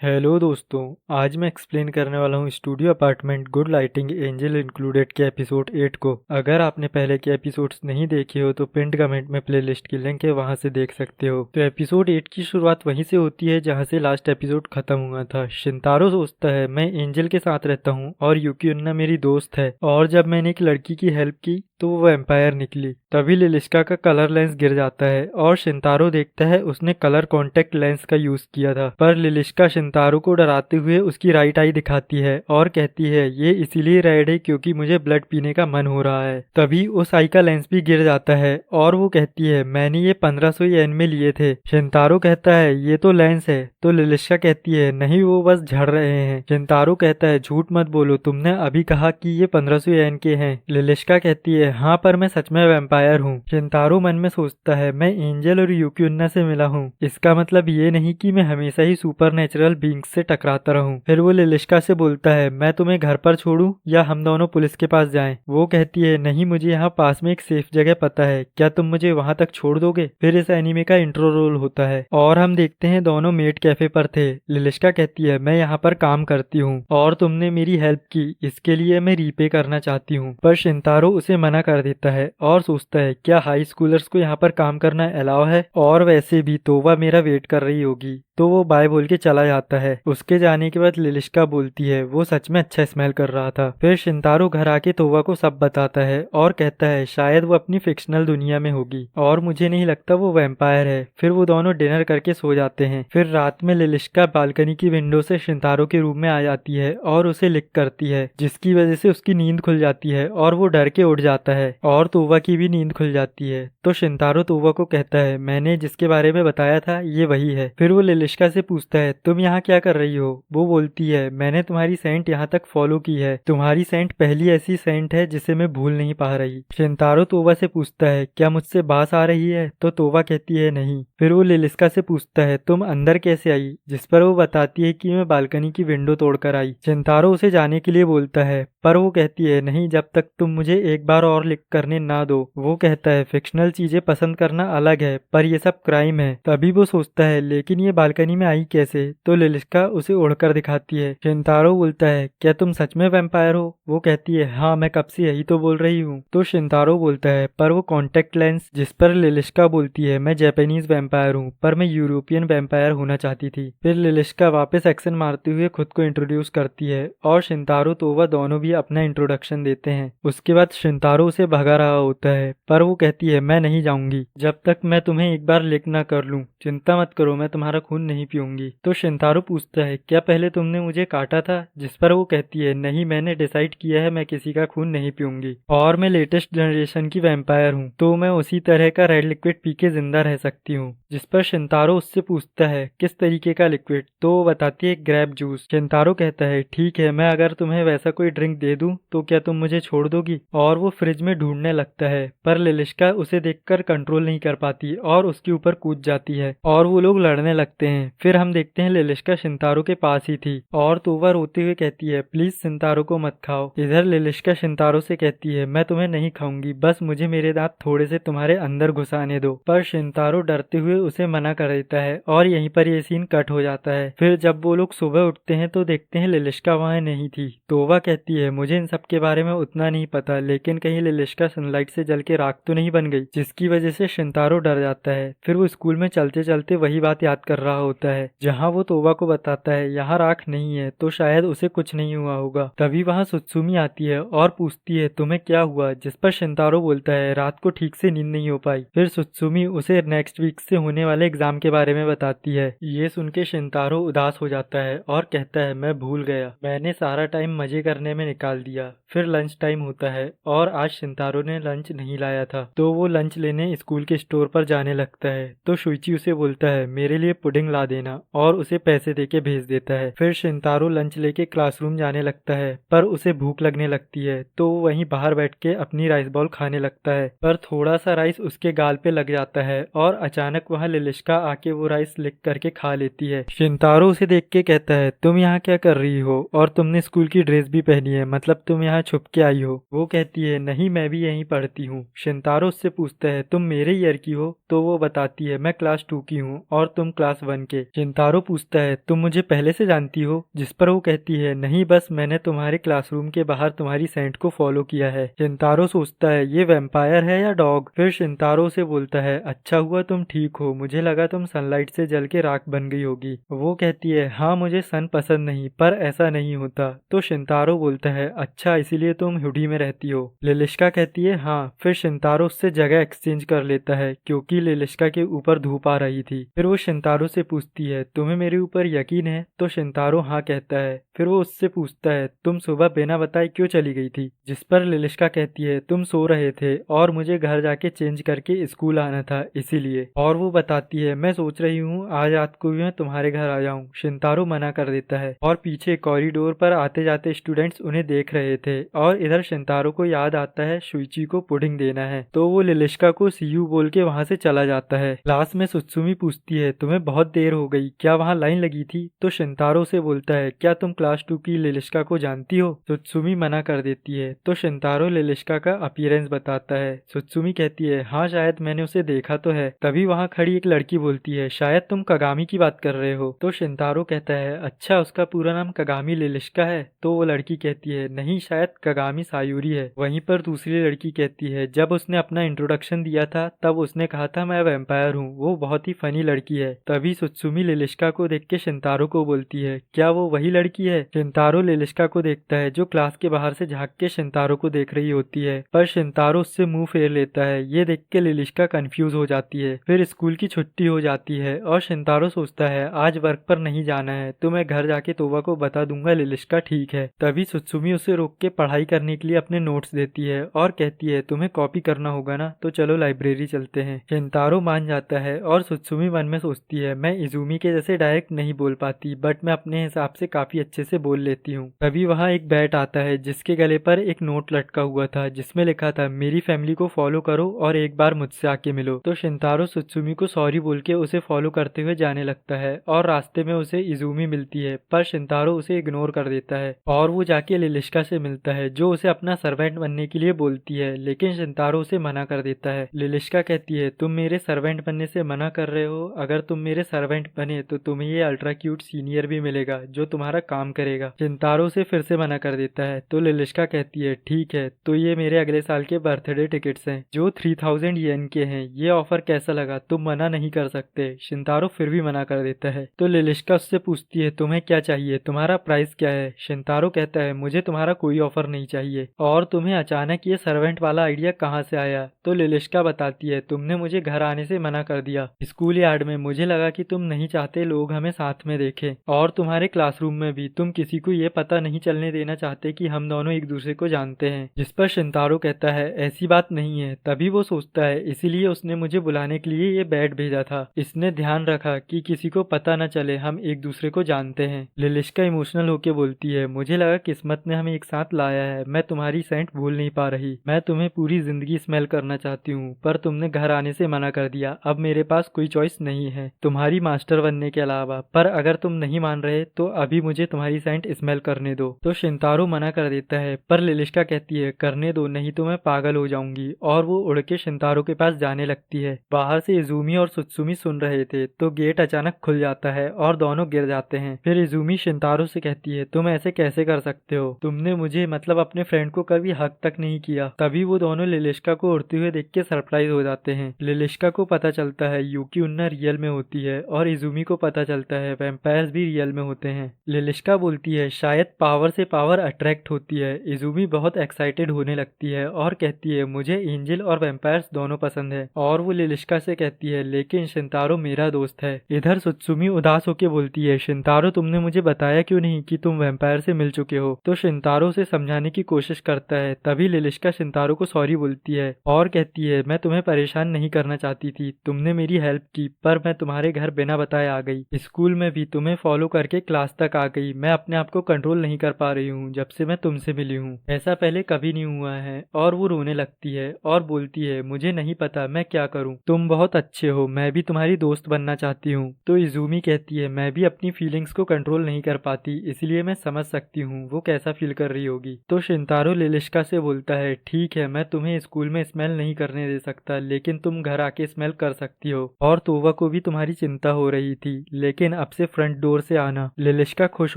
Hello दोस्तों। आज मैं एक्सप्लेन करने वाला हूँ studio apartment good lighting angel included के एपिसोड 8 को। अगर आपने पहले के एपिसोड्स नहीं देखे हो तो पिंड कमेंट में प्लेलिस्ट की लिंक है, वहां से देख सकते हो। तो एपिसोड 8 की शुरुआत वहीं से होती है जहां से लास्ट एपिसोड खत्म हुआ था। शिंतारो सोचता है मैं एंजल के साथ रहता हूँ और यूकी उन्ना मेरी दोस्त है, और जब मैंने एक लड़की की हेल्प की तो वो एम्पायर निकली। तभी लिलिस्का का कलर लेंस गिर जाता है और शिंतारो देखता है उसने कलर कॉन्टेक्ट लेंस का यूज किया था। पर लिलिस्का शिंतारो को डराते हुए उसकी राइट आई दिखाती है और कहती है ये इसीलिए रेड है क्योंकि मुझे ब्लड पीने का मन हो रहा है। तभी उस आई का लेंस भी गिर जाता है और वो कहती है मैंने ये 1500 येन में लिए थे। शिंतारो कहता है ये तो लेंस है, तो लिलिस्का कहती है नहीं वो बस झड़ रहे हैं। शिंतारो कहता है झूठ मत बोलो, तुमने अभी कहा कि ये 1500 येन के हैं। लिलिस्का कहती है हाँ पर मैं सच में वैम्पायर हूँ। शिंतारो मन में सोचता है मैं एंजल और यूकी उन्ना से मिला हूँ, इसका मतलब ये नहीं कि मैं हमेशा ही सुपर नेचुरल बींग्स से टकराता रहूं। फिर वो लिलिस्का से बोलता है मैं तुम्हें घर पर छोड़ूं या हम दोनों पुलिस के पास जाएं। वो कहती है नहीं, मुझे यहाँ पास में एक सेफ जगह पता है, क्या तुम मुझे वहां तक छोड़ दोगे। फिर इस एनिमे का इंट्रो रोल होता है और हम देखते हैं दोनों मेड कैफे पर थे। लिलिस्का कहती है मैं यहाँ पर काम करती हूँ और तुमने मेरी हेल्प की, इसके लिए मैं रीपे करना चाहती हूँ। पर शिंतारो उसे मना कर देता है और सोचता है क्या हाई स्कूलर्स को यहाँ पर काम करना अलाउ है, और वैसे भी तोवा मेरा वेट कर रही होगी। तो वो बाय बोल के चला जाता है। उसके जाने के बाद लिलिस्का बोलती है वो सच में अच्छा स्मेल कर रहा था। फिर शिंतारो घर आके तोवा को सब बताता है और कहता है शायद वो अपनी फिक्शनल दुनिया में होगी और मुझे नहीं लगता वो वैम्पायर है। फिर वो दोनों डिनर करके सो जाते हैं। फिर रात में लिलिस्का बालकनी की विंडो से शिंतारो के रूम में आ जाती है और उसे लिक करती है, जिसकी वजह से उसकी नींद खुल जाती है और वो डर के उठ जाता है और तोवा की भी नींद खुल जाती है। तो शिंतारो तोवा को कहता है मैंने जिसके बारे में बताया था ये वही है। फिर वो लिलिस्का से पूछता है तुम यहाँ क्या कर रही हो। वो बोलती है मैंने तुम्हारी सेंट यहाँ तक फॉलो की है, तुम्हारी सेंट पहली ऐसी सेंट है जिसे मैं भूल नहीं पा रही। शिंतारो तोवा से पूछता है क्या मुझसे बास आ रही है, तो तोवा कहती है नहीं। फिर वो लिलिस्का से पूछता है तुम अंदर कैसे आई, जिस पर वो बताती है कि मैं बालकनी की विंडो तोड़कर आई। शिंतारो उसे जाने के लिए बोलता है पर वो कहती है नहीं, जब तक तुम मुझे एक बार और लिख करने ना दो। वो कहता है फिक्शनल चीजें पसंद करना अलग है पर ये सब क्राइम है। तभी वो सोचता है लेकिन ये बालकनी में आई कैसे, तो लिलिस्का उसे उड़कर दिखाती है। शिंतारो बोलता है क्या तुम सच में वैम्पायर हो। वो कहती है हाँ मैं कब से यही तो बोल रही हूँ। तो शिंतारो बोलता है पर वो कॉन्टेक्ट लेंस, जिस पर लिलिस्का बोलती है मैं जापानीज वैम्पायर हूँ पर मैं यूरोपियन वैम्पायर होना चाहती थी। फिर लिलिस्का वापस एक्शन मारते हुए खुद को इंट्रोड्यूस करती है और शिंतारो तोवा दोनों भी अपना इंट्रोडक्शन देते हैं। उसके बाद शिंतारो उसे भगा रहा होता है पर वो कहती है मैं नहीं जाऊंगी जब तक मैं तुम्हें एक बार लिक ना कर लूं, चिंता मत करो मैं तुम्हारा खून नहीं पीऊंगी। तो शिंतारो पूछता है क्या पहले तुमने मुझे काटा था, जिस पर वो कहती है नहीं, मैंने डिसाइड किया है मैं किसी का खून नहीं पीऊंगी और मैं लेटेस्ट जनरेशन की वैम्पायर हूँ, तो मैं उसी तरह का रेड लिक्विड पी के जिंदा रह सकती हूँ। जिस पर शिंतारो उससे पूछता है किस तरीके का लिक्विड, तो वो बताती है ग्रेप जूस। शिंतारो कहता है ठीक है, मैं अगर तुम्हें वैसा कोई ड्रिंक दे दूं तो क्या तुम मुझे छोड़ दोगी। और वो फ्रिज में ढूंढने लगता है पर लिलिस्का उसे देखकर कंट्रोल नहीं कर पाती और उसके ऊपर कूद जाती है और वो लोग लड़ने लगते हैं। फिर हम देखते हैं लिलिस्का शिंतारो के पास ही थी और तोवा रोते हुए कहती है प्लीज शिंतारो को मत खाओ। इधर लिलिस्का शिंतारो से कहती है मैं तुम्हें नहीं खाऊंगी, बस मुझे मेरे दांत थोड़े से तुम्हारे अंदर घुसाने दो। पर शिंतारो डरते हुए उसे मना कर देता है और यहीं पर ये सीन कट हो जाता है। फिर जब वो लोग सुबह उठते हैं तो देखते हैं लिलिस्का वहां नहीं थी। तोवा कहती है मुझे इन सब के बारे में उतना नहीं पता, लेकिन कहीं लिलिस्का सनलाइट से जल के राख तो नहीं बन गई, जिसकी वजह से शिंतारो डर जाता है। फिर वो स्कूल में चलते चलते वही बात याद कर रहा होता है जहाँ वो तोवा को बताता है यहाँ राख नहीं है, तो शायद उसे कुछ नहीं हुआ होगा। तभी वहाँ सुत्सुमी आती है और पूछती है तुम्हें क्या हुआ, जिस पर शिंतारो बोलता है रात को ठीक से नींद नहीं हो पाई। फिर सुत्सुमी उसे नेक्स्ट वीक से होने वाले एग्जाम के बारे में बताती है। ये सुन के शिंतारो उदास हो जाता है और कहता है मैं भूल गया, मैंने सारा टाइम मजे करने में निकाल दिया। फिर लंच टाइम होता है और आज शिंतारो ने लंच नहीं लाया था, तो वो लंच लेने स्कूल के स्टोर पर जाने लगता है। तो शुइची उसे बोलता है मेरे लिए पुडिंग ला देना और उसे पैसे देके भेज देता है। फिर शिंतारो लंच लेके क्लासरूम जाने लगता है पर उसे भूख लगने लगती है, तो वो वहीं बाहर बैठ के अपनी राइस बॉल खाने लगता है। पर थोड़ा सा राइस उसके गाल पे लग जाता है और अचानक वहाँ वहाँ लिलिश्का आके वो राइस लिक करके खा लेती है। शिंतारो उसे देख के कहता है तुम यहाँ क्या कर रही हो और तुमने स्कूल की ड्रेस भी पहनी है, मतलब तुम यहाँ छुप के आई हो। वो कहती है नहीं, मैं भी यहीं पढ़ती हूँ। शिंतारो उससे पूछता है तुम मेरे ईयर की हो? तो वो बताती है मैं क्लास 2 की हूँ और तुम क्लास 1 के। शिंतारो पूछता है तुम मुझे पहले से जानती हो? जिस पर वो कहती है नहीं, बस मैंने तुम्हारे क्लासरूम के बाहर तुम्हारी सेंट को फॉलो किया है। शिंतारो सोचता है ये वैम्पायर है या डॉग। फिर शिंतारो से बोलता है अच्छा हुआ तुम ठीक हो, मुझे लगा तुम सनलाइट से जल के राख बन गई होगी। वो कहती है हाँ मुझे सन पसंद नहीं, पर ऐसा नहीं होता। तो शिंतारो बोलता है अच्छा इसीलिए तुम हुडी में रहती हो। लिलिश्का कहती है हाँ। फिर शिंतारो उससे जगह एक्सचेंज कर लेता है क्योंकि लिलिश्का के ऊपर धूप आ रही थी। फिर वो शिंतारो से पूछती है तुम्हें मेरे ऊपर यकीन है? तो शिंतारो हाँ कहता है। फिर वो उससे पूछता है तुम सुबह बिना बताए क्यों चली गई थी? जिस पर लिलिश्का कहती है तुम सो रहे थे और मुझे घर जाके चेंज करके स्कूल आना था इसीलिए। और वो बताती है मैं सोच रही हूँ आज रात को भी मैं तुम्हारे घर आ जाऊँ। शिंतारो मना कर देता है और पीछे कॉरिडोर पर आते जाते स्टूडेंट्स उन्हें देख रहे थे और इधर शिंतारो को याद आता है शुइची को पुडिंग देना है, तो वो लिलिश्का को सी यू बोल के वहाँ से चला जाता है। क्लास में सुत्सुमी पूछती है तुम्हें बहुत देर हो गई, क्या वहाँ लाइन लगी थी? तो शिंतारो से बोलता है क्या तुम क्लास 2 की लिलिश्का को जानती हो? सुत्सुमी मना कर देती है। तो शिंतारो लिलिश्का का अपीयरेंस बताता है। सुत्सुमी कहती है हाँ शायद मैंने उसे देखा तो है। तभी वहाँ खड़ी एक लड़की बोलती है शायद तुम कगामी की बात कर रहे हो। तो शिंतारो कहता है अच्छा उसका पूरा नाम कगामी लिलिश्का है? तो वो लड़की कहती है नहीं, शायद कगामी सायूरी है। वहीं पर दूसरी लड़की कहती है जब उसने अपना इंट्रोडक्शन दिया था तब उसने कहा था मैं वैम्पायर हूँ। वो बहुत ही फनी लड़की है। तभी सुत्सुमी लिलिश्का को देख के शिंतारो को बोलती है क्या वो वही लड़की है? शिंतारो लिलिश्का को देखता है जो क्लास के बाहर से झांक के शिंतारो को देख रही होती है, पर शिंतारो उससे मुंह फेर लेता है। ये देख के लिलिश्का कंफ्यूज हो जाती है। फिर स्कूल की छुट्टी हो जाती है और शिंतारो सोचता है आज वर्क पर नहीं जाना है तो मैं घर जाके तोबा को बता दूंगा लिलिश्का ठीक है। तभी सुत्सुमी उसे रोक के पढ़ाई करने के लिए अपने नोट्स देती है और कहती है तुम्हें कॉपी करना होगा ना, तो चलो लाइब्रेरी चलते हैं। शिंतारो मान जाता है और सुत्सुमी मन में सोचती है मैं इजुमी के जैसे डायरेक्ट नहीं बोल पाती, बट मैं अपने हिसाब से काफी अच्छे से बोल लेती हूँ। तभी वहाँ एक बैट आता है जिसके गले पर एक नोट लटका हुआ था जिसमें लिखा था मेरी फैमिली को फॉलो करो और एक बार मुझसे आके मिलो। तो शिंतारो सुत्सुमी को सॉरी बोल के उसे फॉलो करते हुए जाने लगता है और रास्ते में उसे इजुमी मिलती है, पर शिंतारो उसे इग्नोर कर देता है और वो जाके लिलिश्का से मिलता है जो उसे अपना सर्वेंट बनने के लिए बोलती है, लेकिन शिंतारो उसे मना कर देता है। लिलिश्का कहती है तुम मेरे सर्वेंट बनने से मना कर रहे हो, अगर तुम मेरे सर्वेंट बने तो तुम्हें ये अल्ट्रा क्यूट सीनियर भी मिलेगा जो तुम्हारा काम करेगा। शिंतारो से फिर से मना कर देता है। तो लिलिश्का कहती है ठीक है, तो ये मेरे अगले साल के बर्थडे टिकट्स हैं जो 3000 येन के हैं, ये ऑफर कैसा लगा? तुम मना नहीं कर सकते। शिंतारो फिर भी मना कर देता है। तो लिलिश्का उससे पूछती है तुम्हें क्या चाहिए, तुम्हारा प्राइस क्या है? शिंतारो कहता है मुझे तुम्हारा कोई ऑफर नहीं चाहिए। और तुम्हें अचानक ये सर्वेंट वाला आइडिया कहाँ से आया? तो लिलिश्का बताती है तुमने मुझे घर आने से मना कर दिया स्कूल यार्ड में, मुझे लगा कि तुम नहीं चाहते लोग हमें साथ में देखें, और तुम्हारे क्लासरूम में भी तुम किसी को ये पता नहीं चलने देना चाहते कि हम दोनों एक दूसरे को जानते हैं। जिस पर शिंतारो कहता है ऐसी बात नहीं है। तभी वो सोचता है इसीलिए उसने मुझे बुलाने के लिए ये बैट भेजा था, इसने ध्यान रखा कि किसी को पता न चले हम एक दूसरे को जानते हैं। लिलिश्का इमोशनल होके बोलती है मुझे लगा किस्मत ने हमें एक साथ लाया है, मैं तुम्हारी सेंट भूल नहीं पा रही, मैं तुम्हें पूरी जिंदगी स्मेल करना चाहती हूँ, पर तुमने घर आने से मना कर दिया। अब मेरे पास कोई चॉइस नहीं है तुम्हारी मास्टर बनने के अलावा, पर अगर तुम नहीं मान रहे तो अभी मुझे तुम्हारी सेंट स्मेल करने दो। तो शिंतारो मना कर देता है, पर लिलिश्का कहती है करने दो नहीं तो मैं पागल हो जाऊंगी, और वो उड़ के शिंतारो के पास जाने लगती है। बाहर से इजुमी और सुत्सुमी सुन रहे थे तो गेट अचानक खुल जाता है और दोनों गिर जाते हैं। फिर इजुमी शिंतारो से कहती है तुम ऐसे कैसे कर सकते हो, तुमने मुझे मतलब अपने फ्रेंड को कभी हक तक नहीं किया। तभी वो दोनों लिलिश्का को उड़ते हुए देख के सरप्राइज हो जाते हैं। लिलिश्का को पता चलता है यूकी उन्ना रियल में होती है और इजुमी को पता चलता है वैम्पायर्स भी रियल में होते हैं। लिलिश्का बोलती है शायद पावर से पावर अट्रैक्ट होती है। इजुमी बहुत एक्साइटेड होने लगती है और कहती है मुझे एंजल और वैम्पायर्स दोनों पसंद है, और वो लिलिश्का से कहती है लेकिन शिंतारो मेरा दोस्त है। इधर सुत्सुमी उदास होकर बोलती है शिंतारो तुमने मुझे बताया क्यों नहीं कि तुम वैम्पायर से मिल चुके हो। तो शिंतारो उसे समझाने की कोशिश करता है। तभी लिलिश्का शिंतारो को सॉरी बोलती है और कहती है मैं तुम्हें परेशान नहीं करना चाहती थी, तुमने मेरी हेल्प की, पर मैं तुम्हारे घर बिना बताए आ गई, स्कूल में भी तुम्हें फॉलो करके क्लास तक आ गई, मैं अपने आप को कंट्रोल नहीं कर पा रही हूँ जब से मैं तुमसे मिली हूँ, ऐसा पहले कभी नहीं हुआ है। और वो रोने लगती है और बोलती है मुझे नहीं पता मैं क्या करूँ, तुम बहुत अच्छे हो, मैं भी तुम्हारी दोस्त बनना चाहती हूँ। तो इज़ूमी कहती है मैं भी अपनी फीलिंग्स को कंट्रोल नहीं कर पाती, इसलिए मैं समझ सकती हूँ वो कैसा फील कर रही होगी। तो शिंतारो लिलिश्का से बोलता है ठीक है, मैं तुम्हें स्कूल में स्मेल नहीं करने दे सकता, लेकिन तुम घर आके स्मेल कर सकती हो। और तोवा को भी तुम्हारी चिंता हो रही थी, लेकिन अब से फ्रंट डोर से आना। लिलिश्का खुश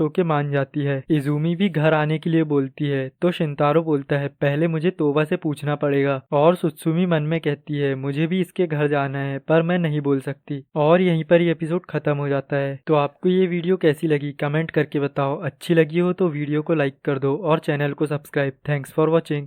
होके मान जाती है। इज़ूमी भी घर आने के लिए बोलती है तो शिंतारो बोलता है पहले मुझे तोवा से पूछना पड़ेगा। और सुत्सुमी मन में कहती है मुझे भी इसके घर जाना है, पर मैं नहीं बोल सकती। और यहीं पर ये एपिसोड खत्म हो जाता है। तो आपको ये वीडियो कैसी लगी कमेंट करके बताओ। अच्छी लगी हो तो वीडियो को लाइक कर दो और चैनल को सब्सक्राइब। Thanks for watching.